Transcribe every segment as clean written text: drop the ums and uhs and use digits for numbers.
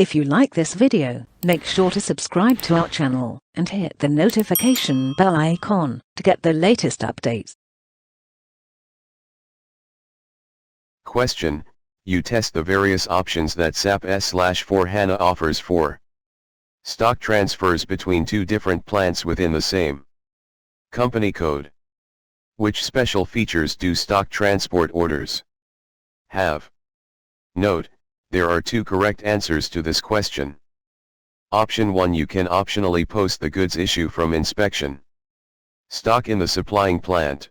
If you like this video, make sure to subscribe to our channel and hit the notification bell icon to get the latest updates. Question: you test the various options that SAP S4HANA offers for stock transfers between two different plants within the same company code. Which special features do stock transport orders have? Note: there are two correct answers to this question. Option 1: you can optionally post the goods issue from inspection stock in the supplying plant.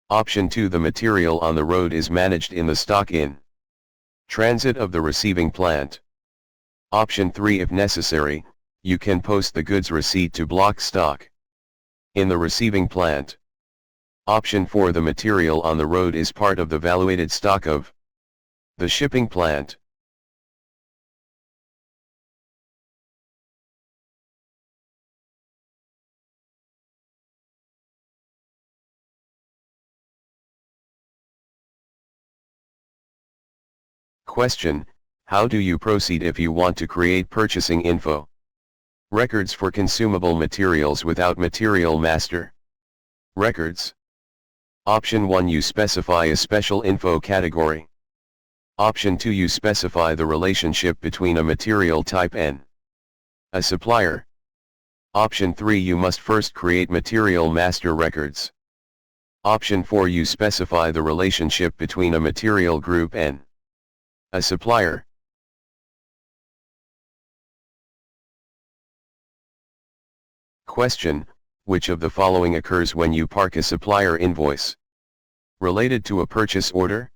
Option 2: the material on the road is managed in the stock in transit of the receiving plant. Option 3: if necessary, you can post the goods receipt to block stock in the receiving plant. Option 4: the material on the road is part of the valuated stock of the shipping plant. Question: how do you proceed if you want to create purchasing info records for consumable materials without material master records? Option 1: you specify a special info category. Option 2: you specify the relationship between a material type and a supplier. Option 3: you must first create material master records. Option 4: you specify the relationship between a material group and a supplier. Question: which of the following occurs when you park a supplier invoice related to a purchase order?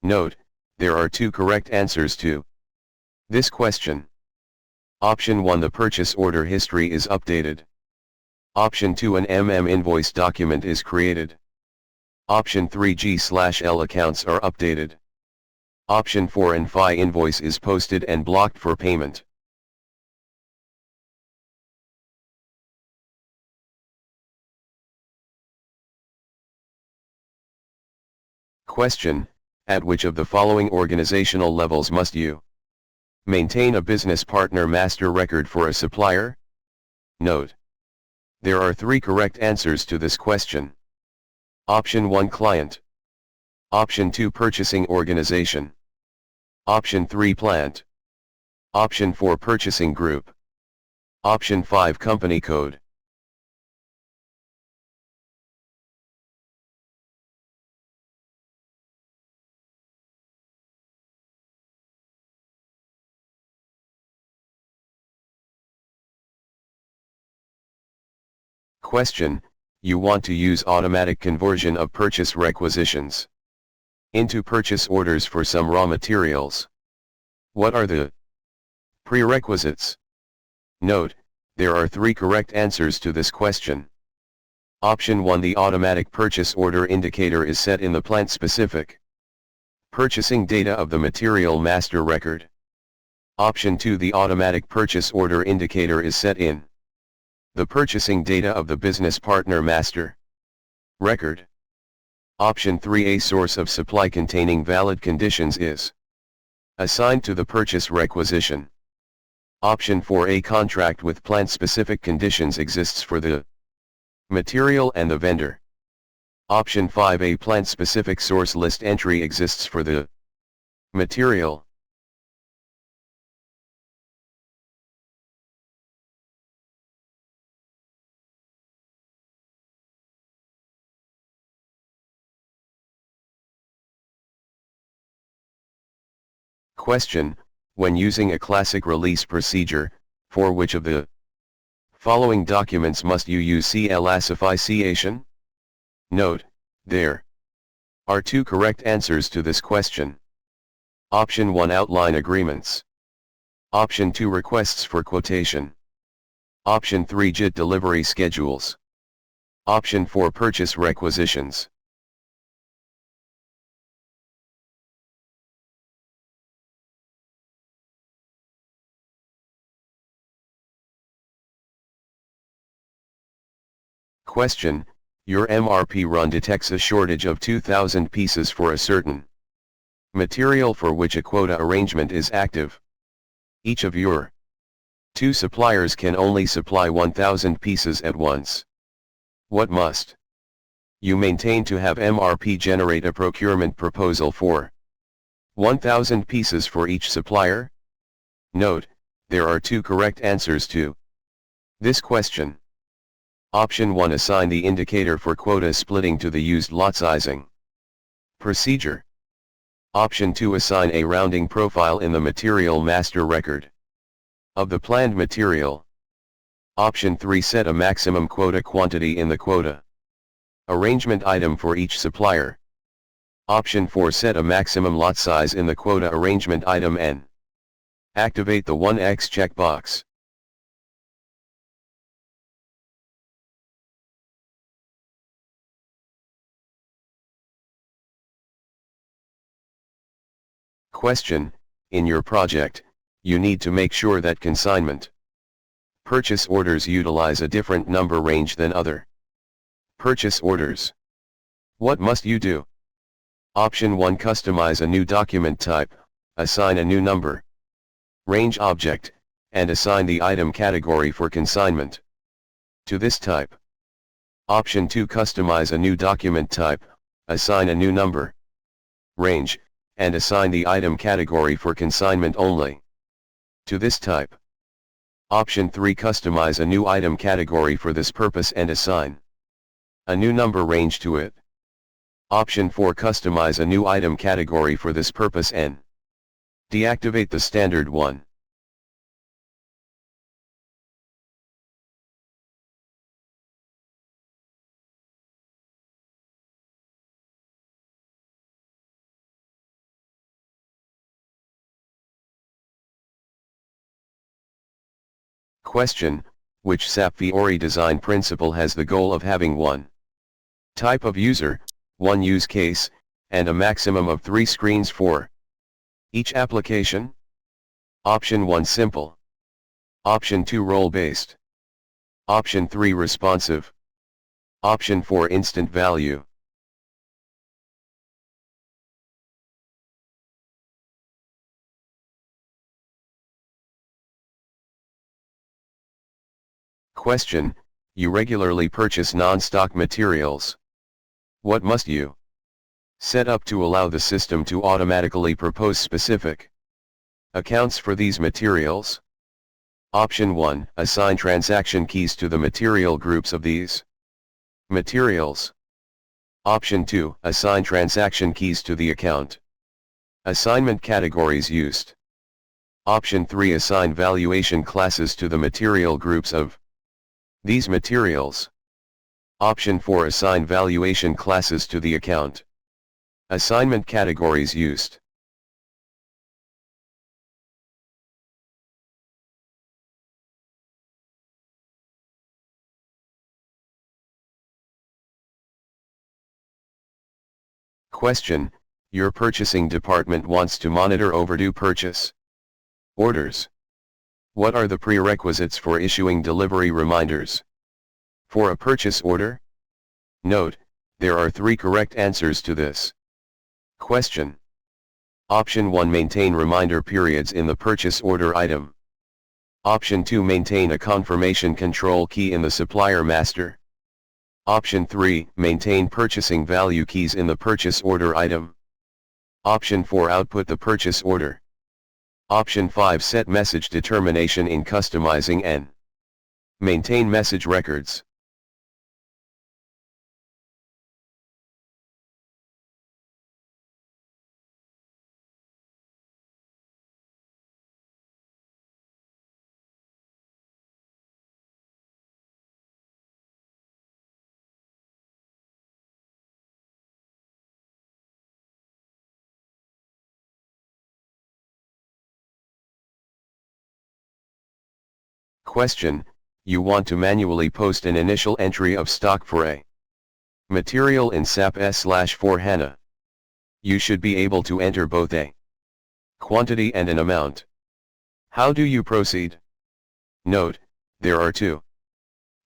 Note: there are two correct answers to this question. Option 1: the purchase order history is updated. Option 2: an invoice document is created. Option 3: G/L accounts are updated. Option 4: an FI invoice is posted and blocked for payment. Question: at which of the following organizational levels must you maintain a business partner master record for a supplier? Note: there are three correct answers to this question. Option 1: client. Option 2: purchasing organization. Option 3: plant. Option 4: purchasing group. Option 5: company code. Question: you want to use automatic conversion of purchase requisitions into purchase orders for some raw materials. What are the prerequisites? Note: there are three correct answers to this question. Option 1: the automatic purchase order indicator is set in the plant-specific purchasing data of the material master record. Option 2: the automatic purchase order indicator is set in the purchasing data of the business partner master record. Option 3: a source of supply containing valid conditions is assigned to the purchase requisition. Option 4: a contract with plant-specific conditions exists for the material and the vendor. Option 5: a plant-specific source list entry exists for the material. Question: when using a classic release procedure, for which of the following documents must you use classification? Note: there are two correct answers to this question. Option 1: outline agreements. Option 2: requests for quotation. Option 3: JIT delivery schedules. Option 4: purchase requisitions. Question: your MRP run detects a shortage of 2,000 pieces for a certain material for which a quota arrangement is active. Each of your 2 suppliers can only supply 1,000 pieces at once. What must you maintain to have MRP generate a procurement proposal for 1,000 pieces for each supplier? Note, there are 2 correct answers to this question. Option 1, assign the indicator for quota splitting to the used lot sizing procedure. Option 2, assign a rounding profile in the material master record of the planned material. Option 3, set a maximum quota quantity in the quota arrangement item for each supplier. Option 4, set a maximum lot size in the quota arrangement item and activate the 1x checkbox. Question: in your project, you need to make sure that consignment purchase orders utilize a different number range than other purchase orders. What must you do? Option 1, customize a new document type, assign a new number range object, and assign the item category for consignment to this type. Option 2, customize a new document type, assign a new number range, and assign the item category for consignment only to this type. Option 3, customize a new item category for this purpose and assign a new number range to it. Option 4, customize a new item category for this purpose and deactivate the standard one. Question: which SAP Fiori design principle has the goal of having one type of user, one use case, and a maximum of 3 screens for each application? Option 1, simple. Option 2, role-based. Option 3, responsive. Option 4, instant value. Question: you regularly purchase non-stock materials. What must you set up to allow the system to automatically propose specific accounts for these materials? Option 1, assign transaction keys to the material groups of these materials. Option 2, assign transaction keys to the account assignment categories used. Option 3, assign valuation classes to the material groups of these materials. Option 4, assign valuation classes to the account assignment categories used. Question: your purchasing department wants to monitor overdue purchase orders. What are the prerequisites for issuing delivery reminders for a purchase order? Note, there are 3 correct answers to this question. Option 1, maintain reminder periods in the purchase order item. Option 2, maintain a confirmation control key in the supplier master. Option 3, maintain purchasing value keys in the purchase order item. Option 4, output the purchase order. Option 5, set message determination in customizing and maintain message records. Question: you want to manually post an initial entry of stock for a material in SAP S/4HANA. You should be able to enter both a quantity and an amount. How do you proceed? Note, there are 2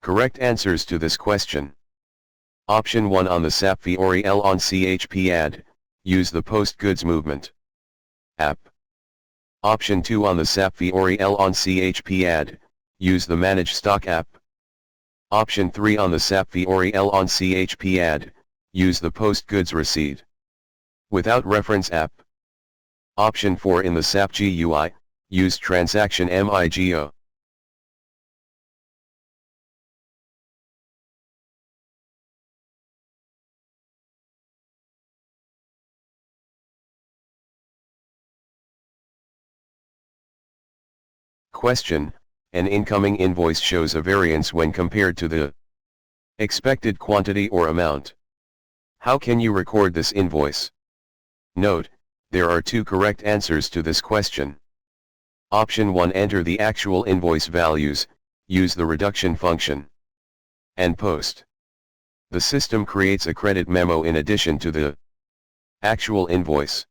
correct answers to this question. Option 1, on the SAP Fiori L on CHP add, use the post goods movement app. Option 2 on the SAP Fiori on CHP add, use the Manage Stock app. Option 3 on the SAP Fiori on CHP add, use the Post Goods Receipt without reference app. Option 4 in the SAP GUI, use Transaction MIGO. Question: an incoming invoice shows a variance when compared to the expected quantity or amount. How can you record this invoice? Note, there are two correct answers to this question. Option 1: enter the actual invoice values, use the reduction function, and post. The system creates a credit memo in addition to the actual invoice.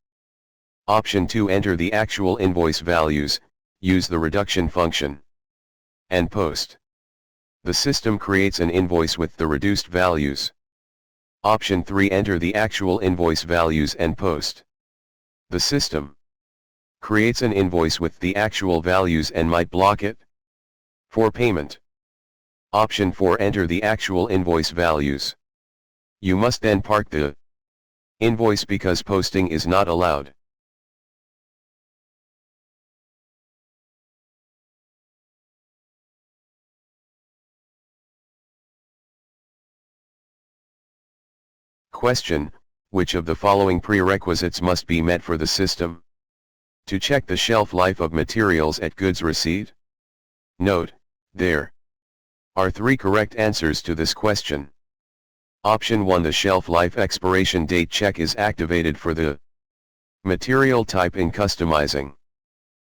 Option 2: enter the actual invoice values, use the reduction function, and post. The system creates an invoice with the reduced values. Option 3: enter the actual invoice values and post. The system creates an invoice with the actual values and might block it for payment. Option 4: enter the actual invoice values. You must then park the invoice because posting is not allowed. Question: which of the following prerequisites must be met for the system to check the shelf life of materials at goods receipt? Note, there are three correct answers to this question. Option 1: the shelf life expiration date check is activated for the material type in customizing.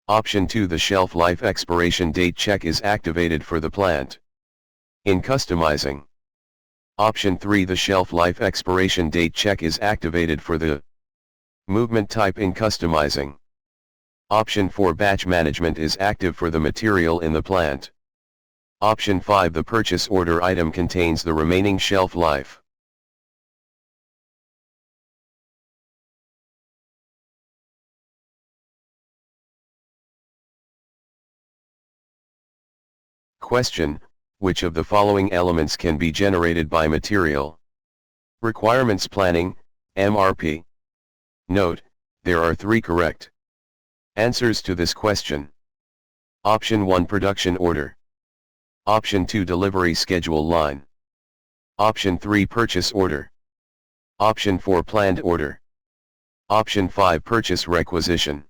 Option 2: the shelf life expiration date check is activated for the plant in customizing. Option 3: the shelf life expiration date check is activated for the movement type in customizing. Option 4: batch management is active for the material in the plant. Option 5: the purchase order item contains the remaining shelf life. Question: which of the following elements can be generated by material requirements planning, MRP? Note, there are three correct answers to this question. Option 1: production order. Option 2: delivery schedule line. Option 3: purchase order. Option 4: planned order. Option 5: purchase requisition.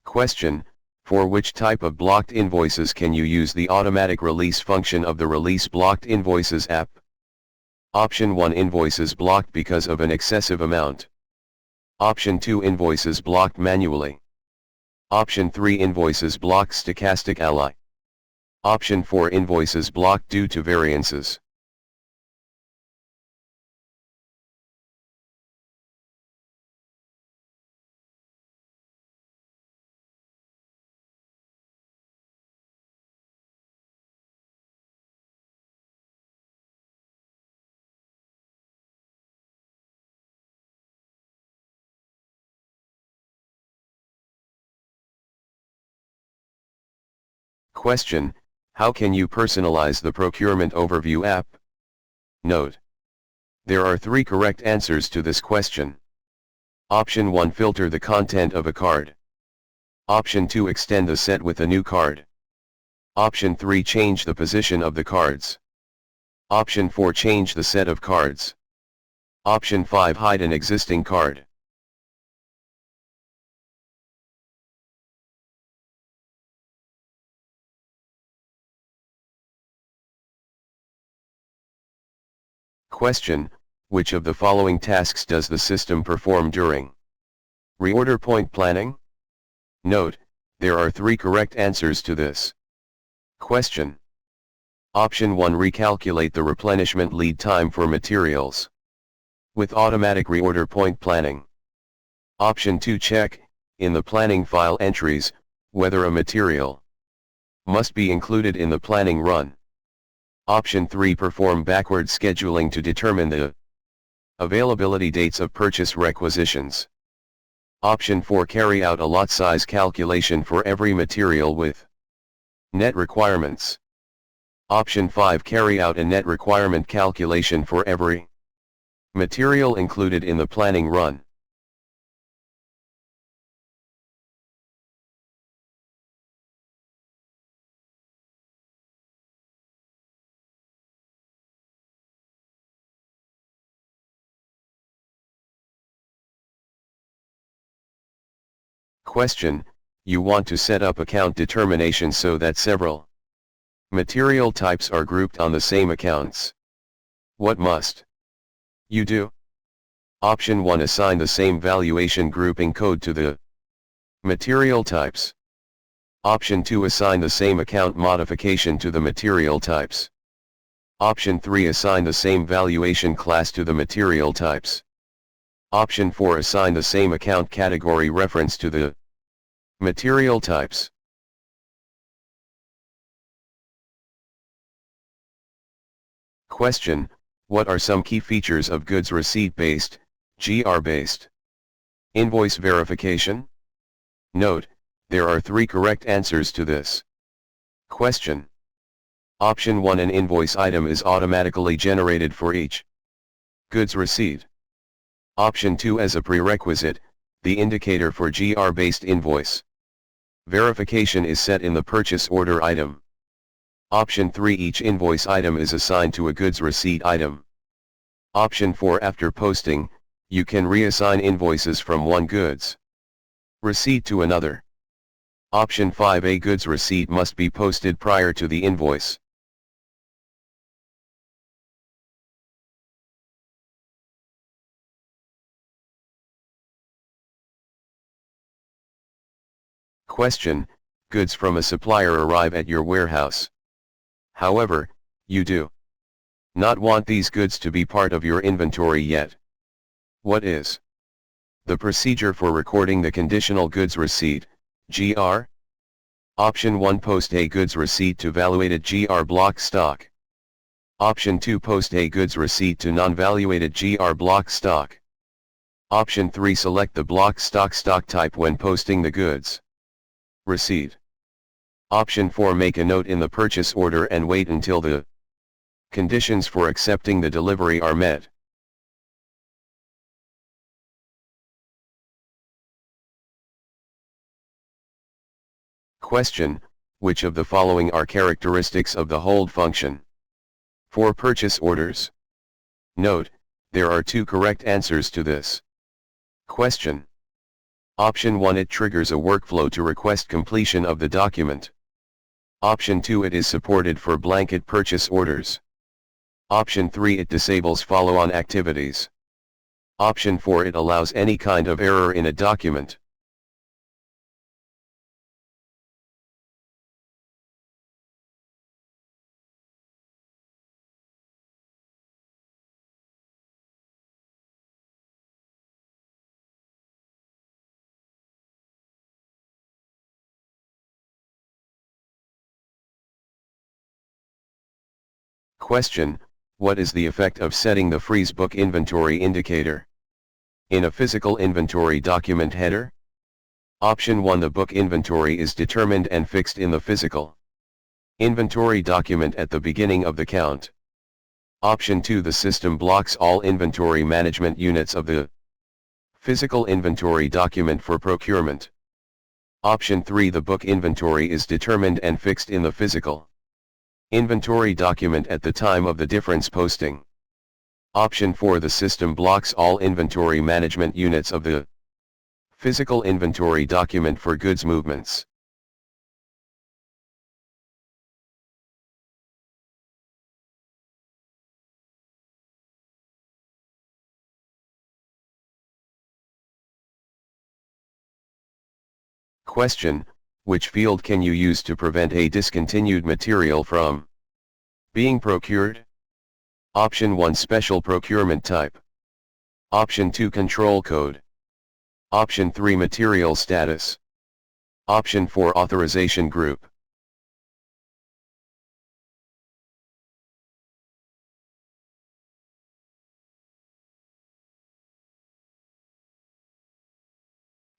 Question: for which type of blocked invoices can you use the automatic release function of the Release Blocked Invoices app? Option 1: invoices blocked because of an excessive amount. Option 2: invoices blocked manually. Option 3: invoices blocked stochastic ally. Option 4: invoices blocked due to variances. Question: how can you personalize the Procurement Overview app? Note, there are three correct answers to this question. Option 1: filter the content of a card. Option 2: extend the set with a new card. Option 3: change the position of the cards. Option 4: change the set of cards. Option 5: hide an existing card. Question: which of the following tasks does the system perform during reorder point planning? Note, there are three correct answers to this question. Option 1: recalculate the replenishment lead time for materials. with automatic reorder point planning. Option 2 check, in the planning file entries, whether a material must be included in the planning run. Option 3 perform backward scheduling to determine the availability dates of purchase requisitions. Option 4 carry out a lot size calculation for every material with net requirements. Option 5 carry out a net requirement calculation for every material included in the planning run. Question: you want to set up account determination so that several material types are grouped on the same accounts. What must you do? Option 1 assign the same valuation grouping code to the material types. Option 2 assign the same account modification to the material types. Option 3 assign the same valuation class to the material types. Option 4 assign the same account category reference to the material types. Question: what are some key features of goods receipt-based, GR-based invoice verification? Note, there are 3 correct answers to this question. Option 1: an invoice item is automatically generated for each goods receipt. Option 2: as a prerequisite, the indicator for GR-based invoice verification is set in the purchase order item. Option 3: each invoice item is assigned to a goods receipt item. Option 4: after posting, you can reassign invoices from one goods receipt to another. Option 5: a goods receipt must be posted prior to the invoice. Question: goods from a supplier arrive at your warehouse. However, you do not want these goods to be part of your inventory yet. What is the procedure for recording the conditional goods receipt, GR? Option 1: post a goods receipt to valuated GR block stock. Option 2: post a goods receipt to non-valuated GR block stock. Option 3: select the block stock type when posting the goods receipt. Option 4: make a note in the purchase order and wait until the conditions for accepting the delivery are met. Question: which of the following are characteristics of the hold function for purchase orders? Note, there are 2 correct answers to this question. Option 1: it triggers a workflow to request completion of the document. Option 2: it is supported for blanket purchase orders. Option 3: it disables follow-on activities. Option 4: it allows any kind of error in a document. Question: what is the effect of setting the freeze book inventory indicator in a physical inventory document header? Option 1: the book inventory is determined and fixed in the physical inventory document at the beginning of the count. Option 2: the system blocks all inventory management units of the physical inventory document for procurement. Option 3: the book inventory is determined and fixed in the physical inventory document at the time of the difference posting. Option 4: the system blocks all inventory management units of the physical inventory document for goods movements. Question: which field can you use to prevent a discontinued material from being procured? Option 1: special procurement type. Option 2 control code. Option 3 material status. Option 4 authorization group.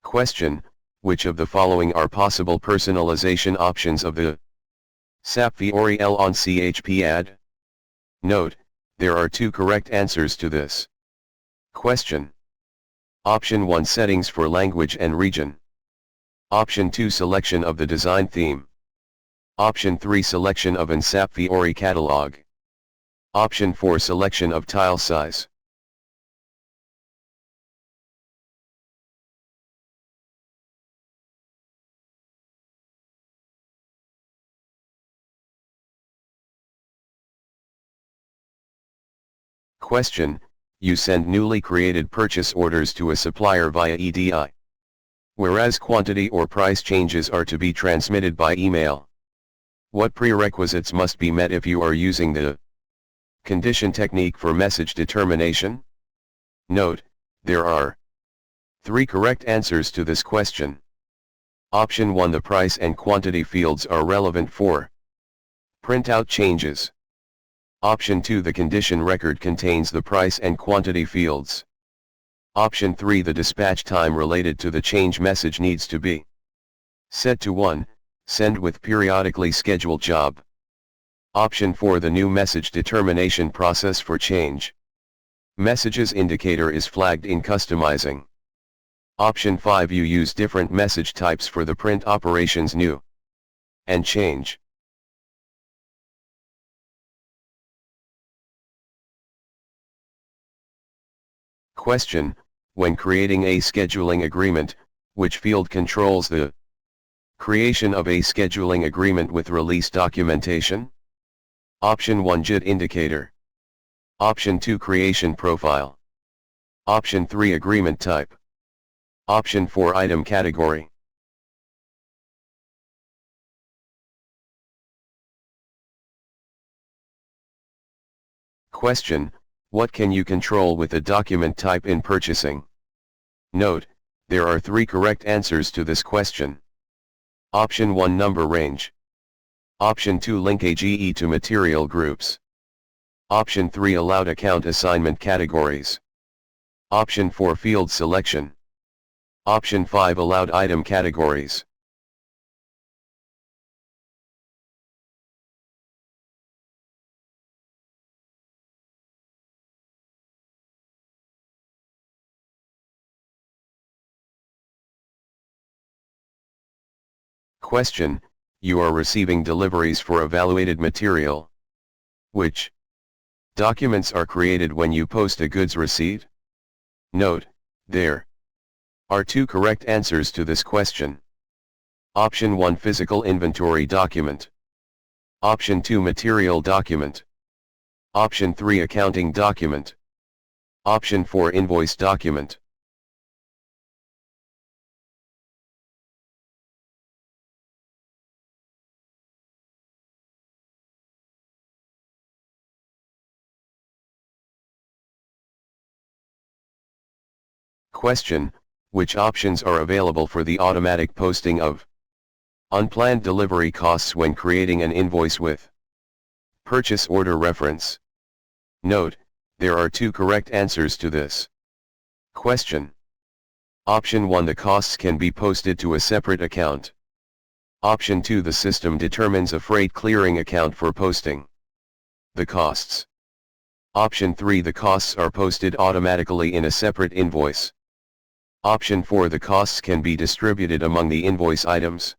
Question: which of the following are possible personalization options of the SAP Fiori L on CHP ad? Note, there are 2 correct answers to this question. Option 1 settings for language and region. Option 2 selection of the design theme. Option 3 selection of an SAP Fiori catalog. Option 4 selection of tile size. Question: you send newly created purchase orders to a supplier via EDI, whereas quantity or price changes are to be transmitted by email. What prerequisites must be met if you are using the condition technique for message determination? Note, there are 3 correct answers to this question. Option 1 the price and quantity fields are relevant for printout changes. Option 2 the condition record contains the price and quantity fields. Option 3 the dispatch time related to the change message needs to be set to 1, send with periodically scheduled job. Option 4 the new message determination process for change messages indicator is flagged in customizing. Option 5 you use different message types for the print operations new and change. Question: when creating a scheduling agreement, which field controls the creation of a scheduling agreement with release documentation? Option 1 JIT indicator. Option 2 creation profile. Option 3 agreement type. Option 4 item category. Question: what can you control with a document type in purchasing? Note, there are 3 correct answers to this question. Option 1 number range. Option 2 link AGE to material groups. Option 3 allowed account assignment categories. Option 4 field selection. Option 5 allowed item categories. Question: you are receiving deliveries for evaluated material. Which documents are created when you post a goods receipt? Note, there are 2 correct answers to this question. Option 1 physical inventory document. Option 2 material document. Option 3 accounting document. Option 4 invoice document. Question: which options are available for the automatic posting of unplanned delivery costs when creating an invoice with purchase order reference? Note, there are 2 correct answers to this question. Option 1 the costs can be posted to a separate account. Option 2 the system determines a freight clearing account for posting the costs. Option 3 the costs are posted automatically in a separate invoice. Option 4 the costs can be distributed among the invoice items.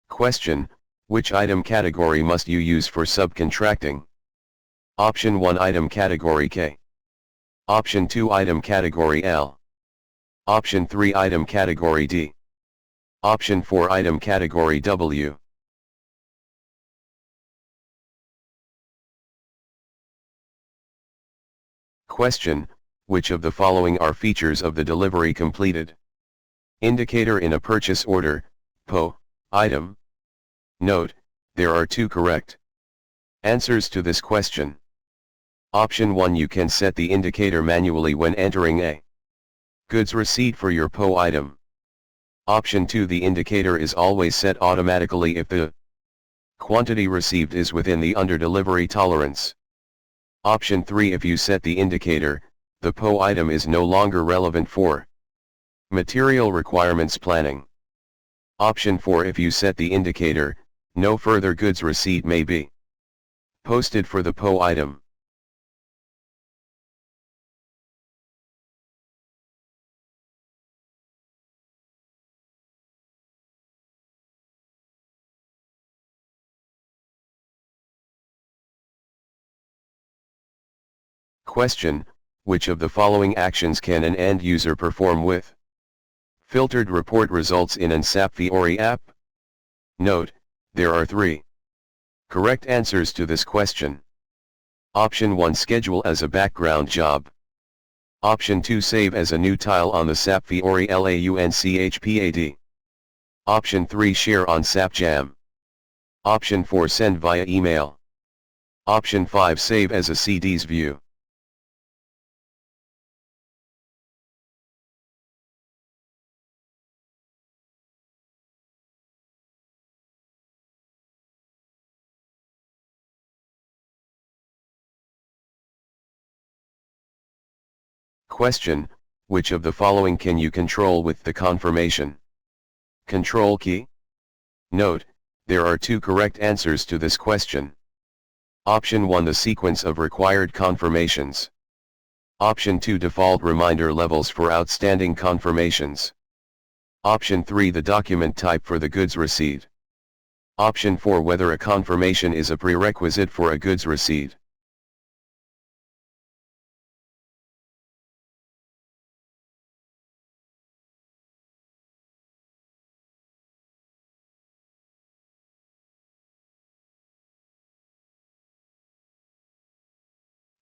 Question: which item category must you use for subcontracting? Option 1 item category K. Option 2 item category L. Option 3 item category D. Option 4 item category W. Question: which of the following are features of the delivery completed? Indicator in a purchase order, PO, item. Note, there are 2 correct answers to this question. Option 1, you can set the indicator manually when entering a goods receipt for your PO item. Option 2, the indicator is always set automatically if the quantity received is within the under-delivery tolerance. Option 3, if you set the indicator, the PO item is no longer relevant for material requirements planning. Option 4, if you set the indicator, no further goods receipt may be posted for the PO item. Question, which of the following actions can an end user perform with filtered report results in an SAP Fiori app? Note, there are 3 correct answers to this question. Option 1, schedule as a background job. Option 2, save as a new tile on the SAP Fiori Launchpad. Option 3, share on SAP Jam. Option 4, send via email. Option 5, save as a CDs view. Question, which of the following can you control with the confirmation control key? Note, there are 2 correct answers to this question. Option 1, the sequence of required confirmations. Option 2, default reminder levels for outstanding confirmations. Option 3, the document type for the goods receipt. Option 4, whether a confirmation is a prerequisite for a goods receipt.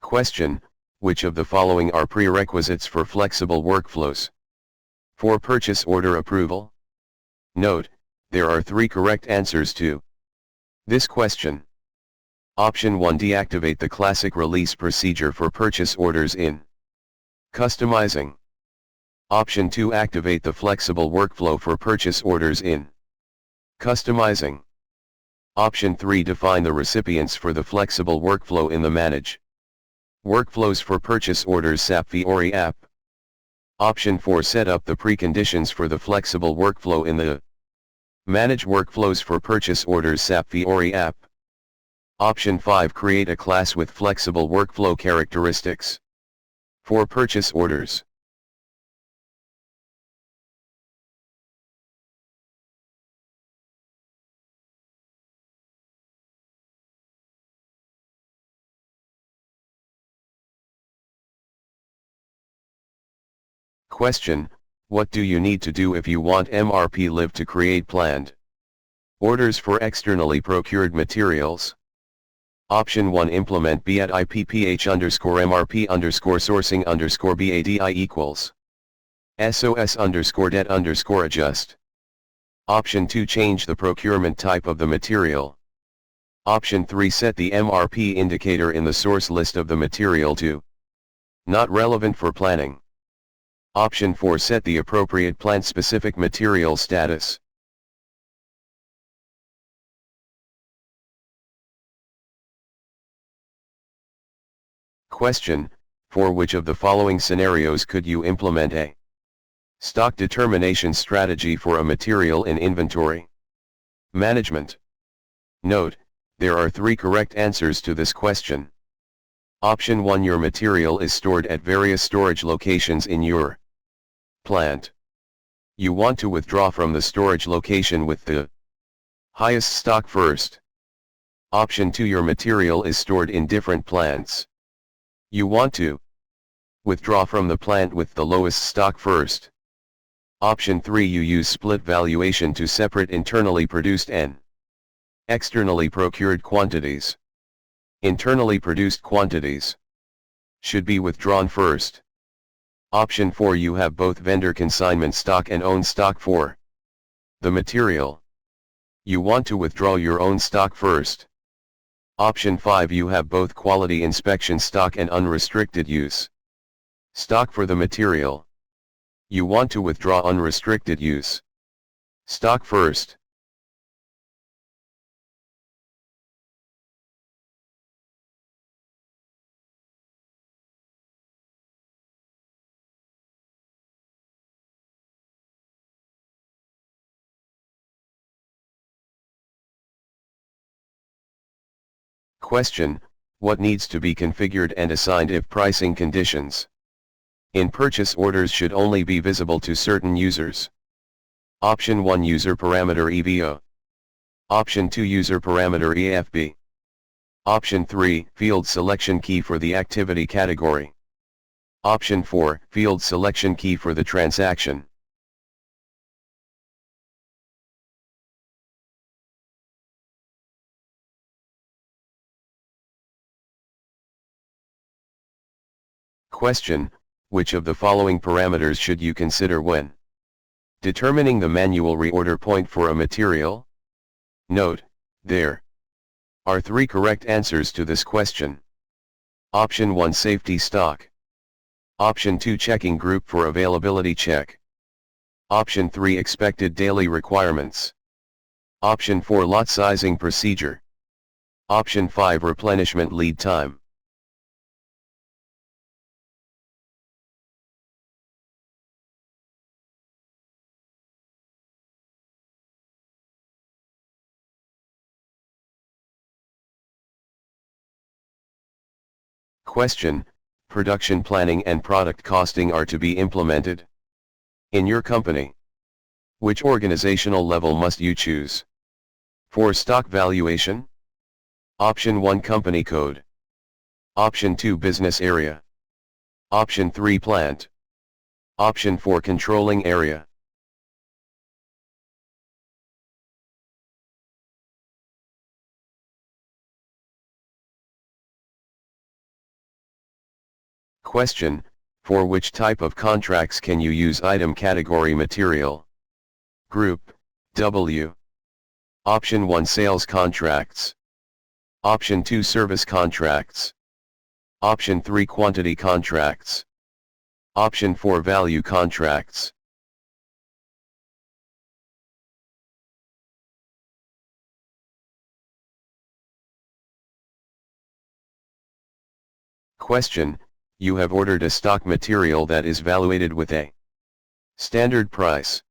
Question, which of the following are prerequisites for flexible workflows? For purchase order approval? Note, there are 3 correct answers to this question. Option 1, deactivate the classic release procedure for purchase orders in customizing. Option 2, activate the flexible workflow for purchase orders in customizing. Option 3, define the recipients for the flexible workflow in the manage workflows for purchase orders SAP Fiori app. Option 4, set up the preconditions for the flexible workflow in the manage workflows for purchase orders SAP Fiori app. Option 5, create a class with flexible workflow characteristics for purchase orders. Question, what do you need to do if you want MRP Live to create planned orders for externally procured materials? Option 1, implement BAT-IPPH_MRP_sourcing_BADI equals SOS_det_adjust. Option 2, change the procurement type of the material. Option 3, set the MRP indicator in the source list of the material to not relevant for planning. Option 4, set the appropriate plant-specific material status. Question, for which of the following scenarios could you implement a stock determination strategy for a material in inventory management? Note, there are 3 correct answers to this question. Option 1, your material is stored at various storage locations in your plant. You want to withdraw from the storage location with the highest stock first. Option 2, your material is stored in different plants. You want to withdraw from the plant with the lowest stock first. Option 3, you use split valuation to separate internally produced and externally procured quantities. Internally produced quantities should be withdrawn first. Option 4, you have both vendor consignment stock and own stock. For the material, you want to withdraw your own stock first. Option 5, you have both quality inspection stock and unrestricted use stock. For the material, you want to withdraw unrestricted use stock first. Question: what needs to be configured and assigned if pricing conditions in purchase orders should only be visible to certain users? Option 1, user parameter EVO. Option 2, user parameter EFB. Option 3, field selection key for the activity category. Option 4, field selection key for the transaction. Question: which of the following parameters should you consider when determining the manual reorder point for a material? Note, there are 3 correct answers to this question. Option 1, safety stock. Option 2, checking group for availability check. Option 3, expected daily requirements. Option 4, lot sizing procedure. Option 5, replenishment lead time. Question: production planning and product costing are to be implemented in your company. Which organizational level must you choose? For stock valuation? Option 1, company code. Option 2, business area. Option 3, plant. Option 4, controlling area. Question: for which type of contracts can you use item category material group W? Option 1, sales contracts. Option 2, service contracts. Option 3, quantity contracts. Option 4, value contracts. Question: you have ordered a stock material that is valuated with a standard price.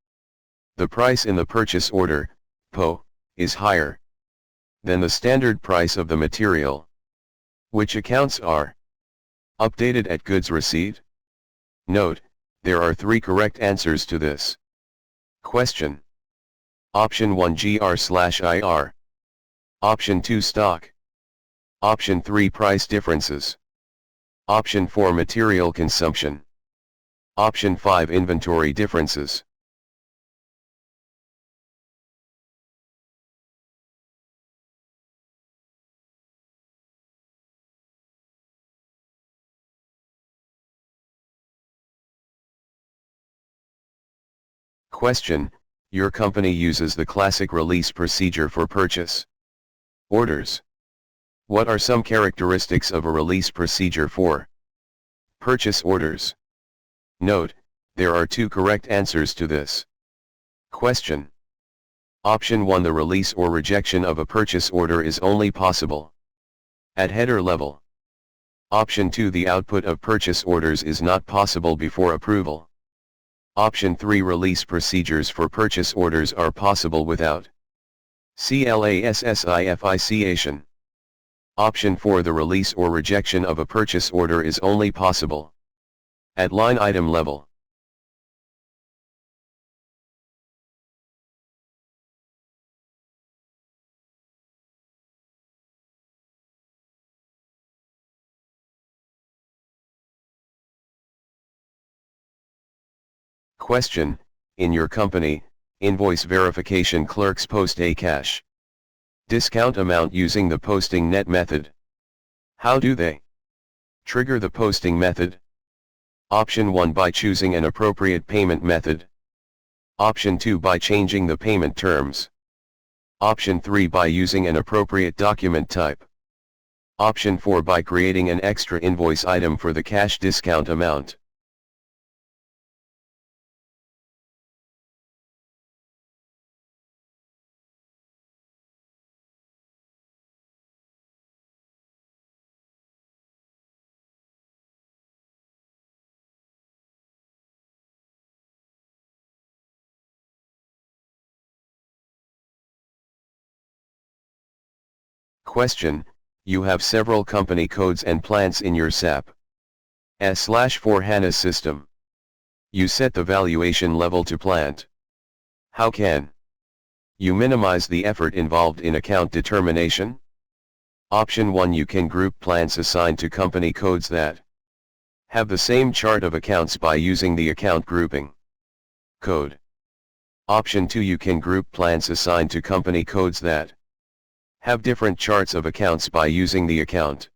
The price in the purchase order, PO, is higher than the standard price of the material. Which accounts are updated at goods receipt? Note, there are 3 correct answers to this question. Option 1, GR/IR. Option 2, stock. Option 3, price differences. Option 4, material consumption. Option 5, inventory differences. Question: your company uses the classic release procedure for purchase orders. What are some characteristics of a release procedure for purchase orders? Note, there are 2 correct answers to this question. Option 1, the release or rejection of a purchase order is only possible at header level. Option 2, the output of purchase orders is not possible before approval. Option 3, release procedures for purchase orders are possible without classification. Option 4, the release or rejection of a purchase order is only possible at line item level. Question: in your company, invoice verification clerks post a cash discount amount using the posting net method. How do they trigger the posting method? Option 1 by choosing an appropriate payment method. Option 2 by changing the payment terms. Option 3 by using an appropriate document type. Option 4 by creating an extra invoice item for the cash discount amount. Question: you have several company codes and plants in your SAP S/4HANA system. You set the valuation level to plant. How can you minimize the effort involved in account determination? Option 1: you can group plants assigned to company codes that have the same chart of accounts by using the account grouping code. Option 2: you can group plants assigned to company codes that have different charts of accounts by using the account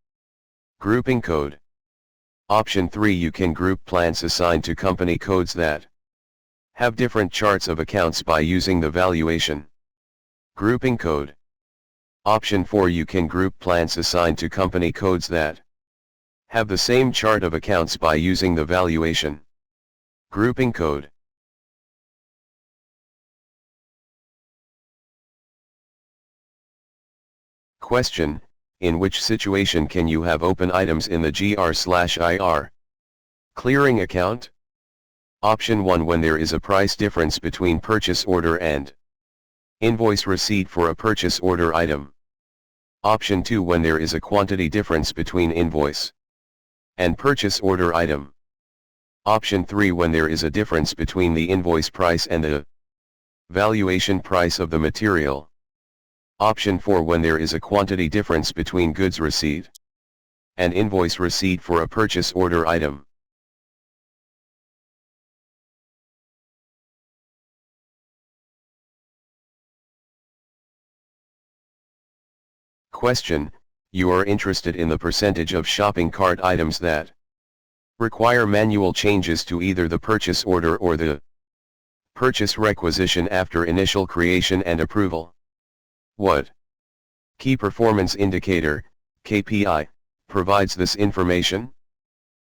grouping code. Option 3: you can group plants assigned to company codes that have different charts of accounts by using the valuation grouping code. Option 4: you can group plants assigned to company codes that have the same chart of accounts by using the valuation grouping code. Question: in which situation can you have open items in the GR/IR clearing account? Option 1: when there is a price difference between purchase order and invoice receipt for a purchase order item. Option 2: when there is a quantity difference between invoice and purchase order item. Option 3: when there is a difference between the invoice price and the valuation price of the material. Option 4: when there is a quantity difference between goods receipt and invoice receipt for a purchase order item. Question: you are interested in the percentage of shopping cart items that require manual changes to either the purchase order or the purchase requisition after initial creation and approval. What key performance indicator, KPI, provides this information?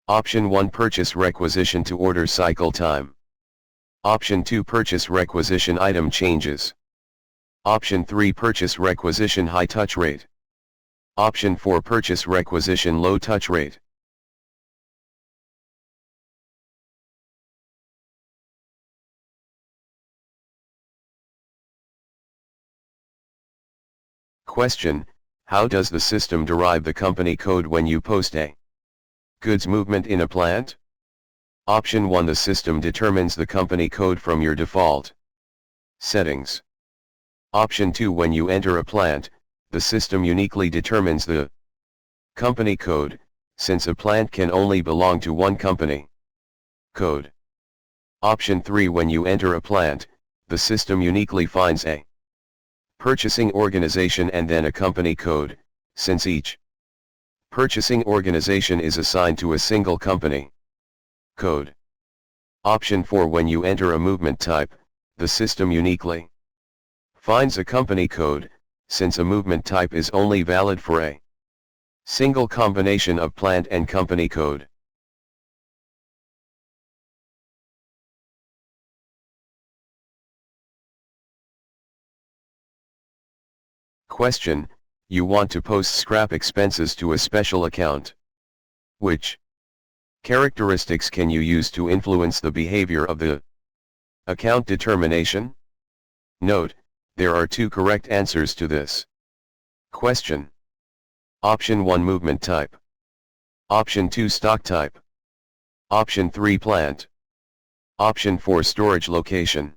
Option 1: purchase requisition to order cycle time. Option 2: purchase requisition item changes. Option 3: purchase requisition high touch rate. Option 4: purchase requisition low touch rate. Question: how does the system derive the company code when you post a goods movement in a plant? Option 1: the system determines the company code from your default settings. Option 2: when you enter a plant, the system uniquely determines the company code, since a plant can only belong to one company code. Option 3: when you enter a plant, the system uniquely finds a purchasing organization and then a company code, since each purchasing organization is assigned to a single company code. Option 4: when you enter a movement type, the system uniquely finds a company code, since a movement type is only valid for a single combination of plant and company code. Question: you want to post scrap expenses to a special account. Which characteristics can you use to influence the behavior of the account determination? Note, there are two correct answers to this question. Option 1: movement type. Option 2: stock type. Option 3: plant. Option 4: storage location.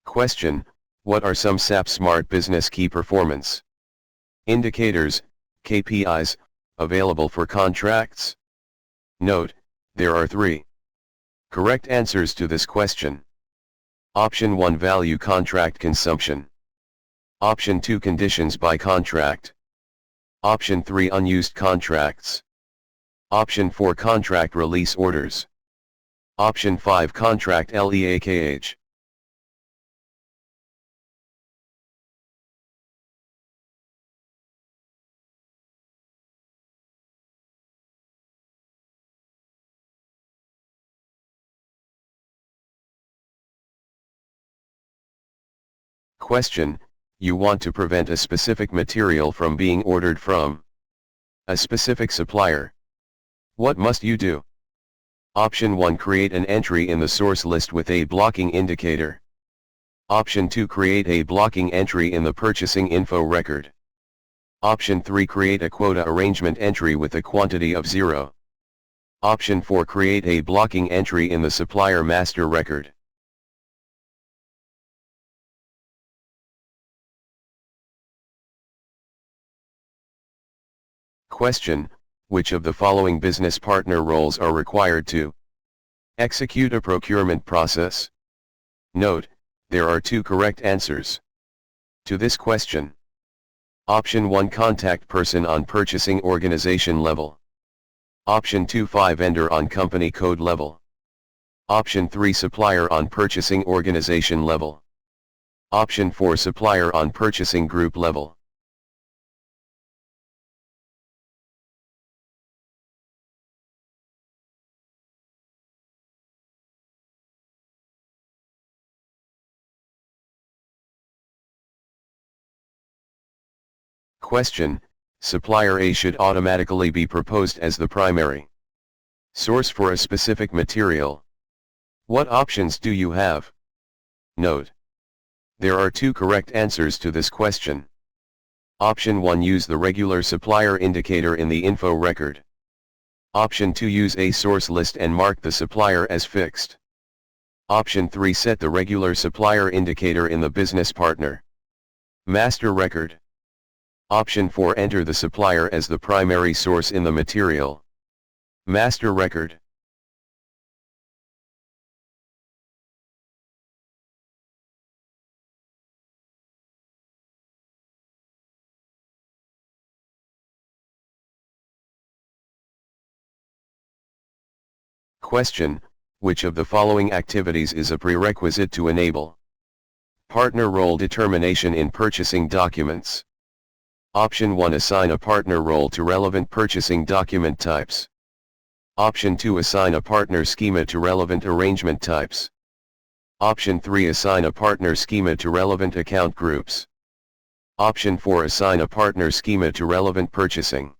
Question: what are some SAP Smart Business Key Performance Indicators, KPIs, available for contracts? Note, there are 3 correct answers to this question. Option 1 value contract consumption. Option 2 conditions by contract. Option 3 unused contracts. Option 4 contract release orders. Option 5 contract leakage. Question: you want to prevent a specific material from being ordered from a specific supplier. What must you do? Option 1 create an entry in the source list with a blocking indicator. Option 2 create a blocking entry in the purchasing info record. Option 3 create a quota arrangement entry with a quantity of 0. Option 4 create a blocking entry in the supplier master record. Question: which of the following business partner roles are required to execute a procurement process? Note, there are 2 correct answers to this question. Option 1 contact person on purchasing organization level. Option 2 vendor on company code level. Option 3 supplier on purchasing organization level. Option 4 supplier on purchasing group level. Question: supplier A should automatically be proposed as the primary source for a specific material. What options do you have? Note, there are 2 correct answers to this question. Option 1 use the regular supplier indicator in the info record. Option 2 use a source list and mark the supplier as fixed. Option 3 set the regular supplier indicator in the business partner master record. Option 4 enter the supplier as the primary source in the material master record. Question: which of the following activities is a prerequisite to enable partner role determination in purchasing documents? Option 1 assign a partner role to relevant purchasing document types. Option 2 assign a partner schema to relevant arrangement types. Option 3 assign a partner schema to relevant account groups. Option 4 assign a partner schema to relevant purchasing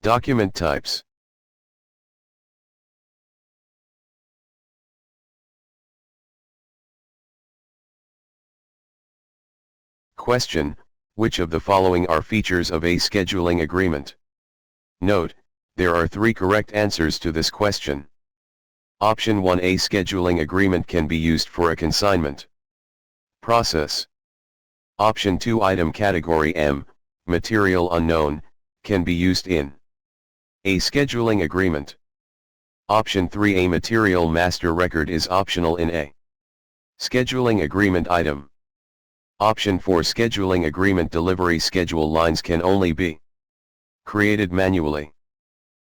document types. Question: which of the following are features of a scheduling agreement? Note, there are 3 correct answers to this question. Option 1 a scheduling agreement can be used for a consignment process. Option 2 item category M, material unknown, can be used in a scheduling agreement. Option 3 a material master record is optional in a scheduling agreement item. Option 4 scheduling agreement delivery schedule lines can only be created manually.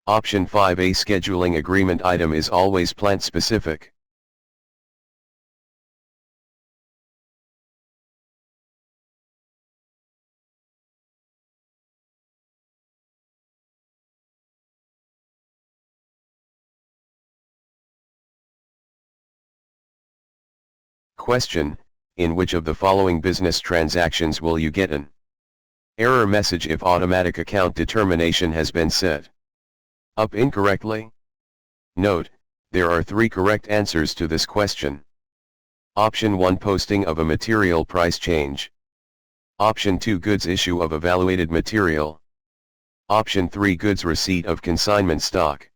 Option 5 a scheduling agreement item is always plant specific. Question: in which of the following business transactions will you get an error message if automatic account determination has been set up incorrectly? Note, there are 3 correct answers to this question. Option 1 posting of a material price change. Option 2 goods issue of evaluated material. Option 3 goods receipt of consignment stock.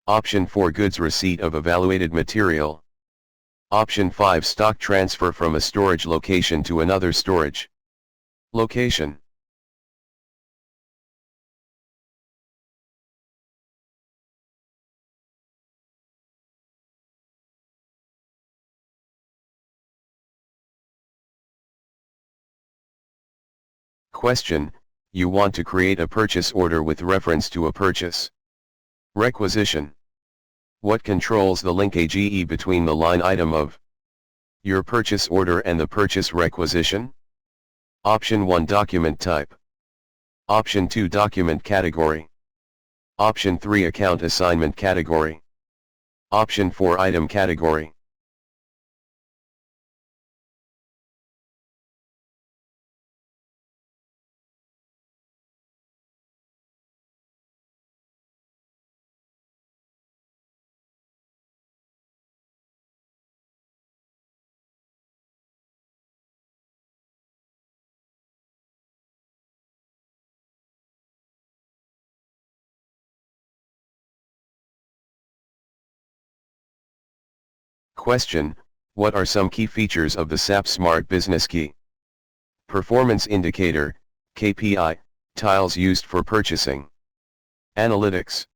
Option 4 goods receipt of evaluated material. Option 5 stock transfer from a storage location to another storage location. Question, you want to create a purchase order with reference to a purchase requisition. What controls the linkage between the line item of your purchase order and the purchase requisition? Option 1 document type. Option 2 document category. Option 3 account assignment category. Option 4 item category. Question, what are some key features of the SAP Smart Business Key? Performance indicator, KPI, tiles used for purchasing. Analytics.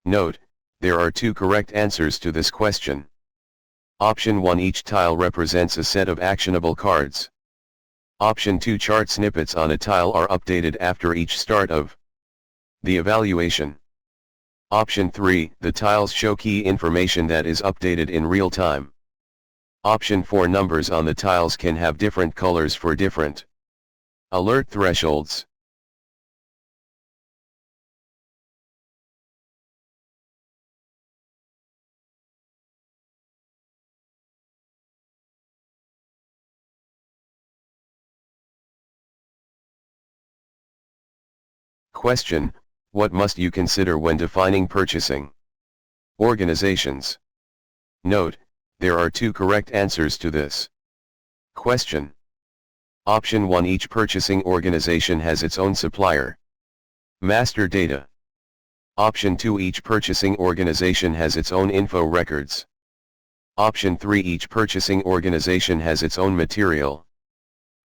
Note, there are 2 correct answers to this question. Option 1 each tile represents a set of actionable cards. Option 2 chart snippets on a tile are updated after each start of the evaluation. Option 3 the tiles show key information that is updated in real time. Option 4 numbers on the tiles can have different colors for different alert thresholds. Question, what must you consider when defining purchasing organizations? Note, there are 2 correct answers to this question. Option 1 each purchasing organization has its own supplier master data. Option 2 each purchasing organization has its own info records. Option 3 each purchasing organization has its own material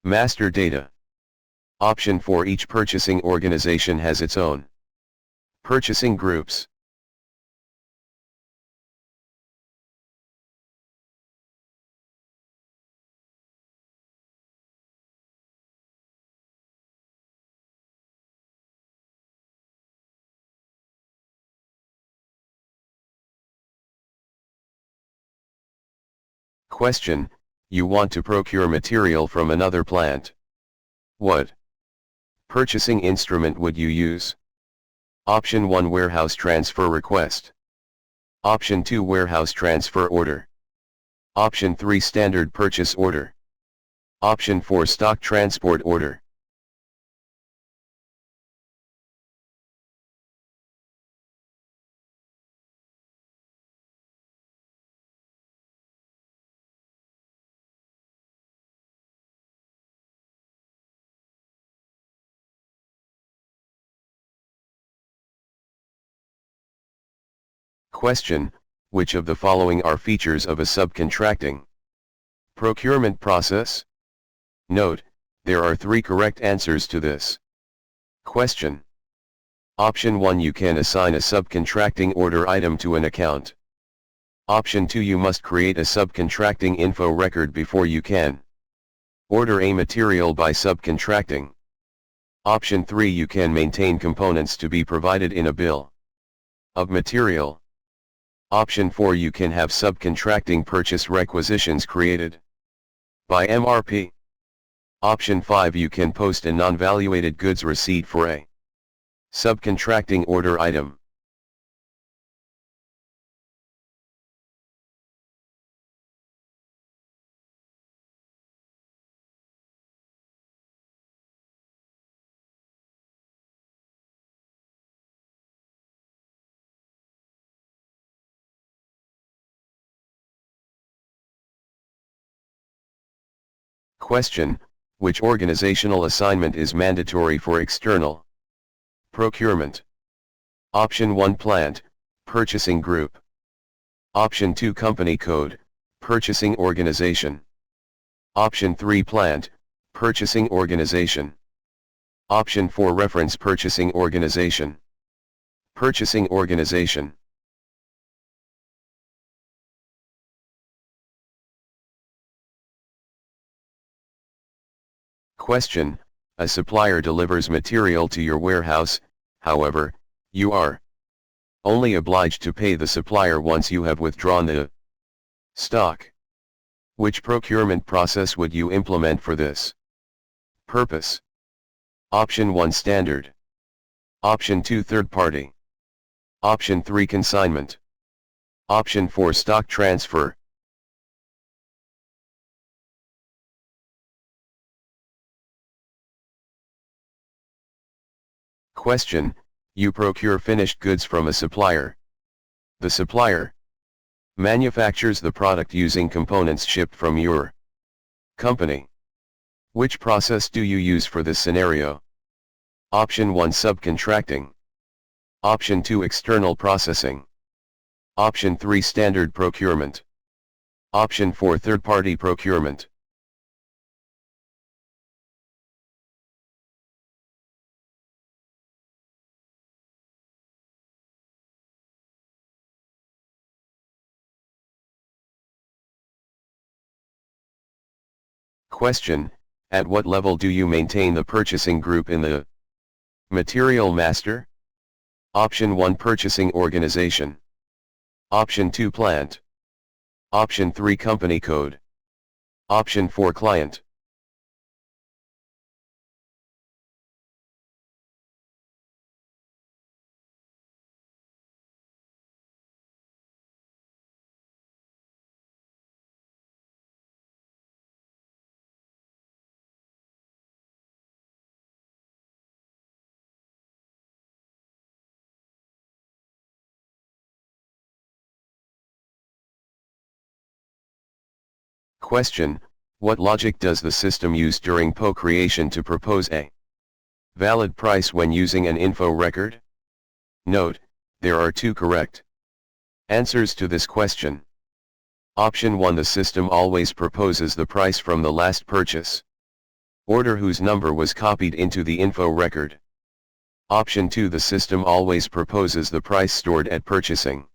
master data. Option 4 each purchasing organization has its own purchasing groups. Question, you want to procure material from another plant. What purchasing instrument would you use? Option 1 warehouse transfer request. Option 2 warehouse transfer order. Option 3 standard purchase order. Option 4 stock transport order. Question, which of the following are features of a subcontracting procurement process? Note, there are 3 correct answers to this question. Option 1 you can assign a subcontracting order item to an account. Option 2 you must create a subcontracting info record before you can order a material by subcontracting. Option 3 you can maintain components to be provided in a bill of material. Option 4 you can have subcontracting purchase requisitions created by MRP. Option 5 you can post a non-valuated goods receipt for a subcontracting order item. Question, which organizational assignment is mandatory for external procurement? Option 1 plant, purchasing group. Option 2 company code, purchasing organization. Option 3 plant, purchasing organization. Option 4 reference purchasing organization. Purchasing organization. Question, A supplier delivers material to your warehouse, however, you are only obliged to pay the supplier once you have withdrawn the stock. Which procurement process would you implement for this purpose? Option 1 Standard. Option 2 Third Party. Option 3 Consignment. Option 4 Stock Transfer. Question: you procure finished goods from a supplier. The supplier manufactures the product using components shipped from your company. Which process do you use for this scenario? Option 1 Subcontracting. Option 2 External processing. Option 3 Standard procurement. Option 4 Third-party procurement. Question: at what level do you maintain the purchasing group in the material master? Option 1 Purchasing organization. Option 2 Plant. Option 3 Company code. Option 4 Client. Question: what logic does the system use during PO creation to propose a valid price when using an info record? Note, there are two correct answers to this question. Option 1 The system always proposes the price from the last purchase order whose number was copied into the info record. Option 2 The system always proposes the price stored at purchasing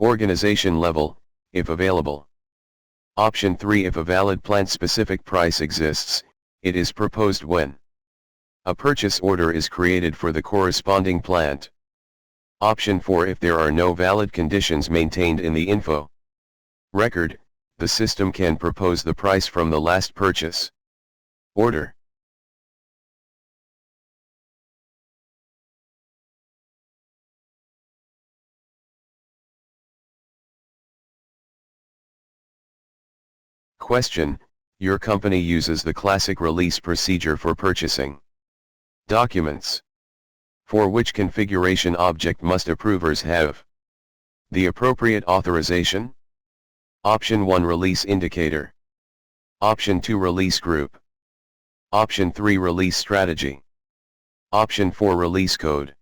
organization level, if available. Option 3 If a valid plant-specific price exists, it is proposed when a purchase order is created for the corresponding plant. Option 4 If there are no valid conditions maintained in the info record, the system can propose the price from the last purchase order. Question: your company uses the classic release procedure for purchasing documents. For which configuration object must approvers have the appropriate authorization? Option 1 Release indicator. Option 2 Release group. Option 3 Release strategy. Option 4 Release code.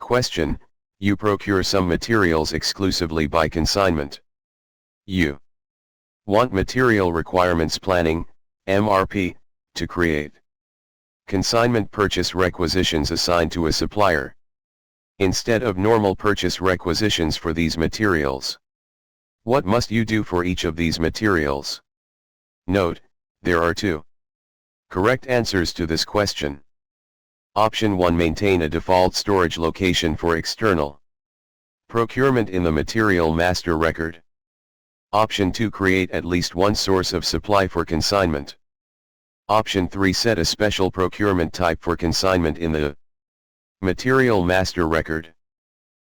Question: you procure some materials exclusively by consignment. You want material requirements planning, MRP, to create consignment purchase requisitions assigned to a supplier, instead of normal purchase requisitions for these materials. What must you do for each of these materials? Note, there are two correct answers to this question. Option 1 Maintain a default storage location for external procurement in the material master record. Option 2 Create at least one source of supply for consignment. Option 3 Set a special procurement type for consignment in the material master record.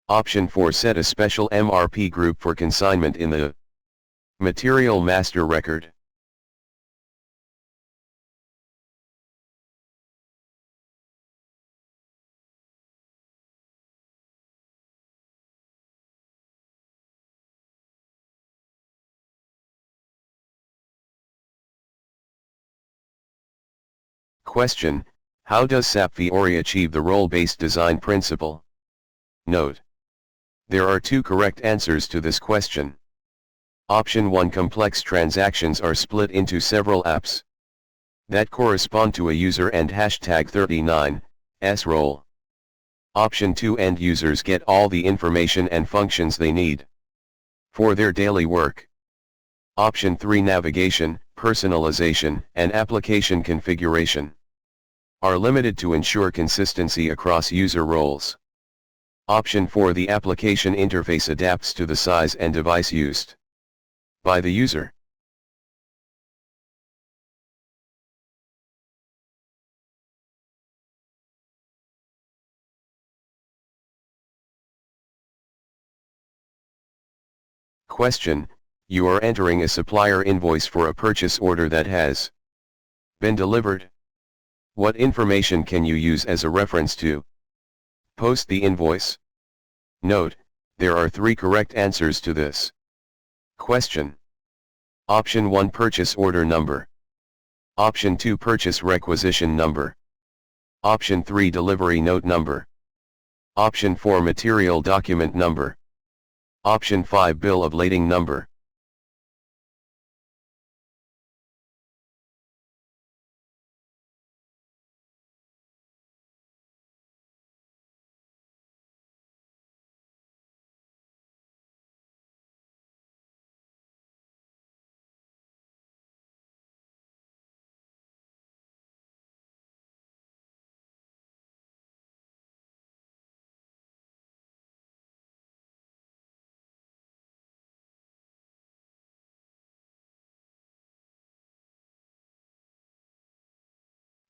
Option 4 Set a special MRP group for consignment in the material master record. Question: how does SAP Fiori achieve the role-based design principle? Note, there are two correct answers to this question. Option 1 Complex transactions are split into several apps that correspond to a user and #39s role. Option 2, end users get all the information and functions they need for their daily work. Option 3, navigation, personalization, and application configuration are limited to ensure consistency across user roles. Option 4, the application interface adapts to the size and device used by the user. Question: you are entering a supplier invoice for a purchase order that has been delivered. What information can you use as a reference to post the invoice? Note, there are 3 correct answers to this question. Option 1, purchase order number. Option 2, purchase requisition number. Option 3, delivery note number. Option 4, material document number. Option 5, bill of lading number.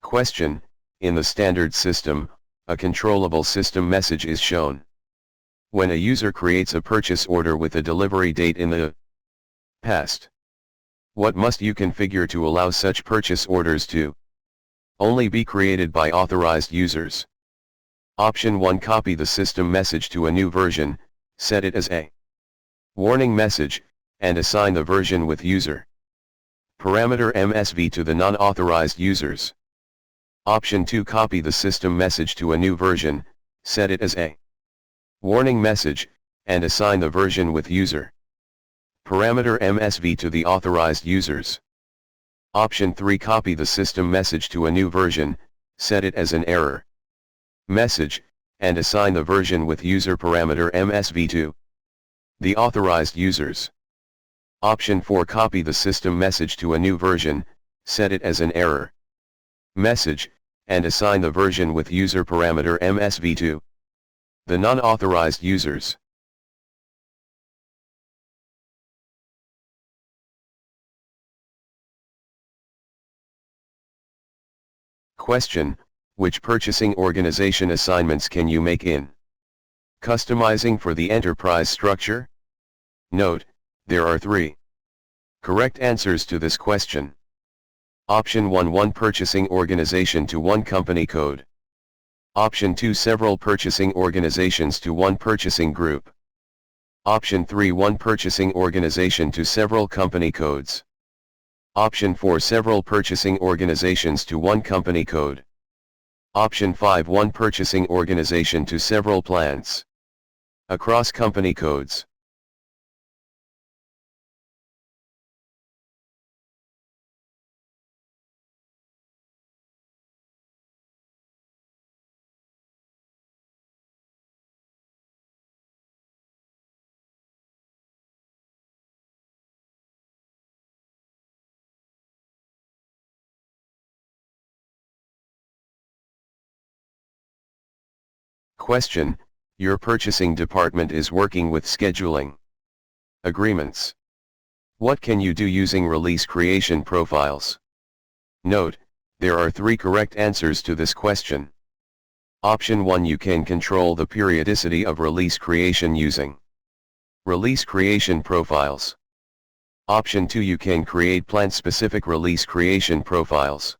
Question: in the standard system, a controllable system message is shown when a user creates a purchase order with a delivery date in the past. What must you configure to allow such purchase orders to only be created by authorized users? Option 1, copy the system message to a new version, set it as a warning message, and assign the version with user parameter MSV to the non-authorized users. Option 2, copy the system message to a new version, set it as a warning message, and assign the version with user parameter MSV to the authorized users. Option 3, copy the system message to a new version, set it as an error message, and assign the version with user parameter MSV to the authorized users. Option 4, copy the system message to a new version, set it as an error message, and assign the version with user parameter MSV to the non-authorized users. Question: which purchasing organization assignments can you make in customizing for the enterprise structure? Note, there are 3 correct answers to this question. Option 1, one purchasing organization to one company code. Option 2, several purchasing organizations to one purchasing group. Option 3, one purchasing organization to several company codes. Option 4, several purchasing organizations to one company code. Option 5, one purchasing organization to several plants across company codes. Question: your purchasing department is working with scheduling agreements. What can you do using release creation profiles? Note, there are 3 correct answers to this question. Option 1, you can control the periodicity of release creation using release creation profiles. Option 2, you can create plant-specific release creation profiles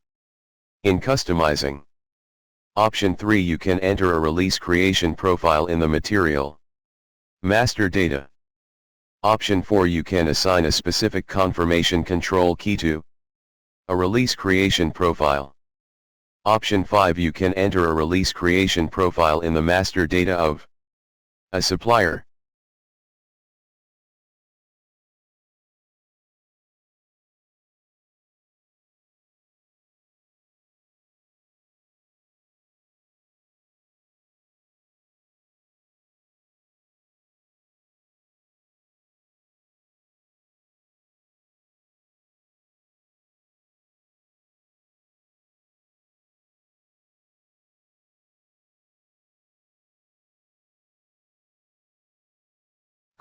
in customizing. Option 3, you can enter a release creation profile in the material master data. Option 4, you can assign a specific confirmation control key to a release creation profile. Option 5, you can enter a release creation profile in the master data of a supplier.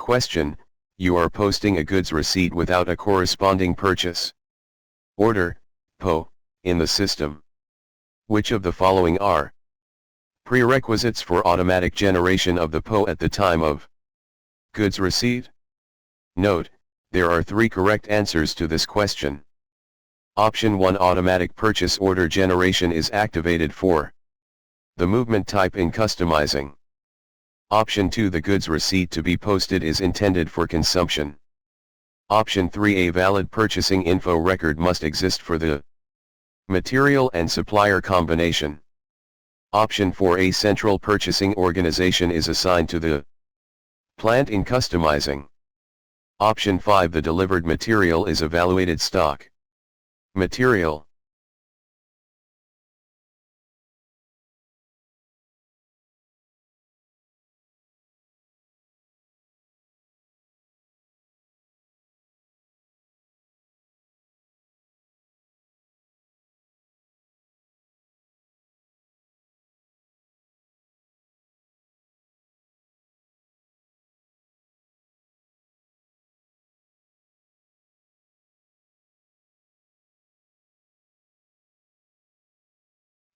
Question: you are posting a goods receipt without a corresponding purchase order, PO, in the system. Which of the following are prerequisites for automatic generation of the PO at the time of goods receipt? Note, there are 3 correct answers to this question. Option 1: automatic purchase order generation is activated for the movement type in customizing. Option 2: the goods receipt to be posted is intended for consumption. Option 3: a valid purchasing info record must exist for the material and supplier combination. Option 4: a central purchasing organization is assigned to the plant in customizing. Option 5: the delivered material is evaluated stock material.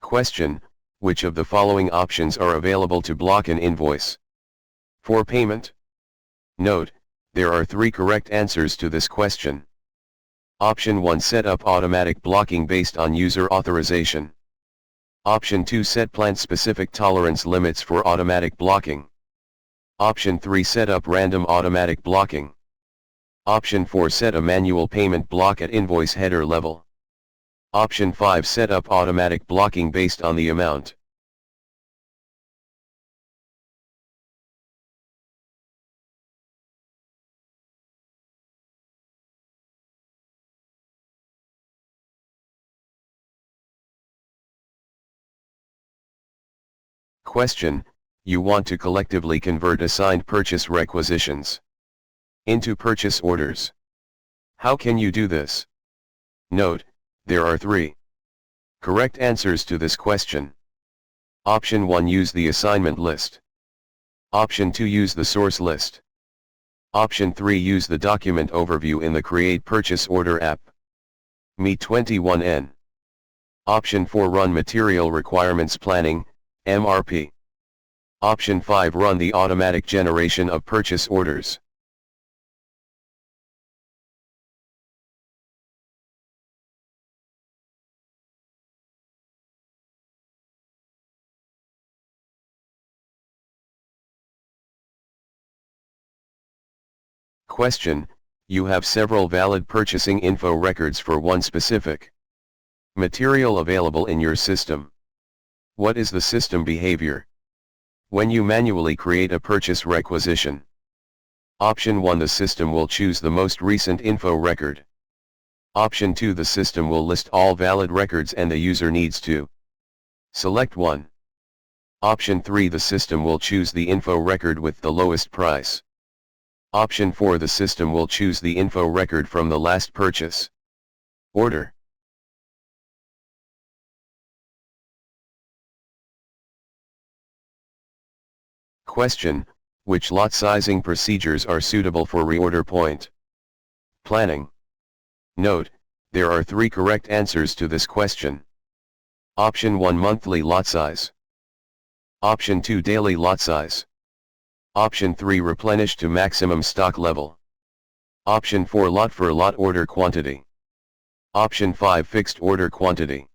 Question: which of the following options are available to block an invoice for payment? Note, there are 3 correct answers to this question. Option 1: set up automatic blocking based on user authorization. Option 2: set plant-specific tolerance limits for automatic blocking. Option 3: set up random automatic blocking. Option 4: set a manual payment block at invoice header level. Option 5: set up automatic blocking based on the amount. Question: you want to collectively convert assigned purchase requisitions into purchase orders. How can you do this? Note, there are 3 correct answers to this question. Option 1: use the assignment list. Option 2: use the source list. Option 3: use the document overview in the Create Purchase Order app. Me21N. Option 4: run Material Requirements Planning, MRP. Option 5: run the automatic generation of purchase orders. Question: you have several valid purchasing info records for one specific material available in your system. What is the system behavior when you manually create a purchase requisition? Option 1: the system will choose the most recent info record. Option 2: the system will list all valid records and the user needs to select one. Option 3: the system will choose the info record with the lowest price. Option 4: the system will choose the info record from the last purchase order. Question: which lot sizing procedures are suitable for reorder point planning? Note, there are 3 correct answers to this question. Option 1: monthly lot size. Option 2: daily lot size. Option 3: replenish to maximum stock level. Option 4: lot for lot order quantity. Option 5: fixed order quantity.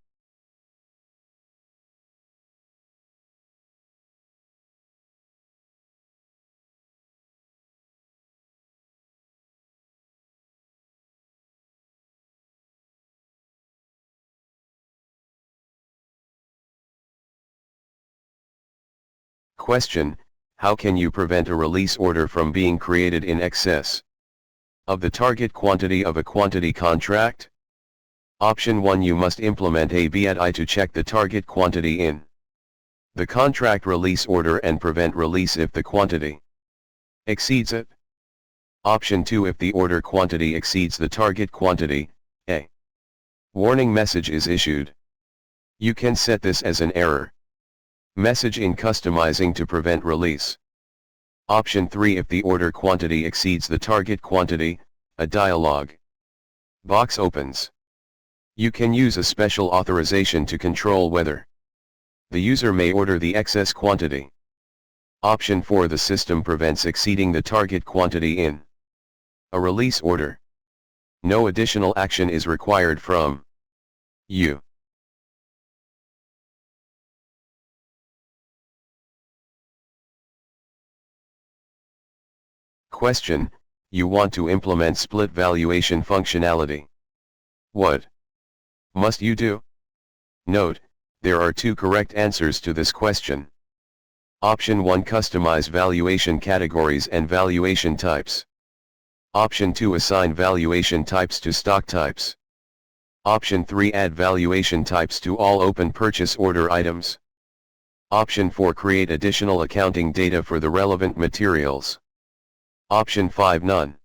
Question: how can you prevent a release order from being created in excess of the target quantity of a quantity contract? Option 1: you must implement a BATI to check the target quantity in the contract release order and prevent release if the quantity exceeds it. Option 2: if the order quantity exceeds the target quantity, a warning message is issued. You can set this as an error message in customizing to prevent release. Option 3, if the order quantity exceeds the target quantity, a dialog box opens. You can use a special authorization to control whether the user may order the excess quantity. Option 4, the system prevents exceeding the target quantity in a release order. No additional action is required from you. Question: you want to implement split valuation functionality. What must you do? Note, there are 2 correct answers to this question. Option 1, customize valuation categories and valuation types. Option 2, assign valuation types to stock types. Option 3, add valuation types to all open purchase order items. Option 4, create additional accounting data for the relevant materials. Option 5, none.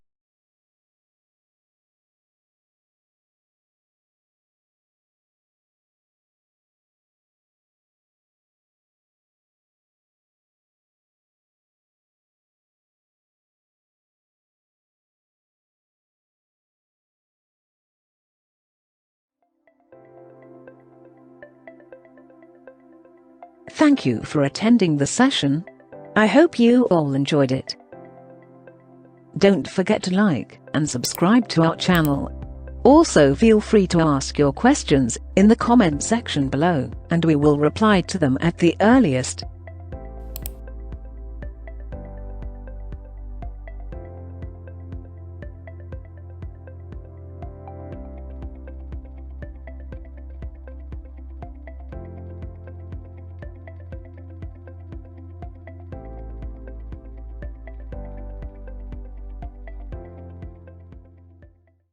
Thank you for attending the session. I hope you all enjoyed it. Don't forget to like and subscribe to our channel. Also, feel free to ask your questions in the comment section below, and we will reply to them at the earliest.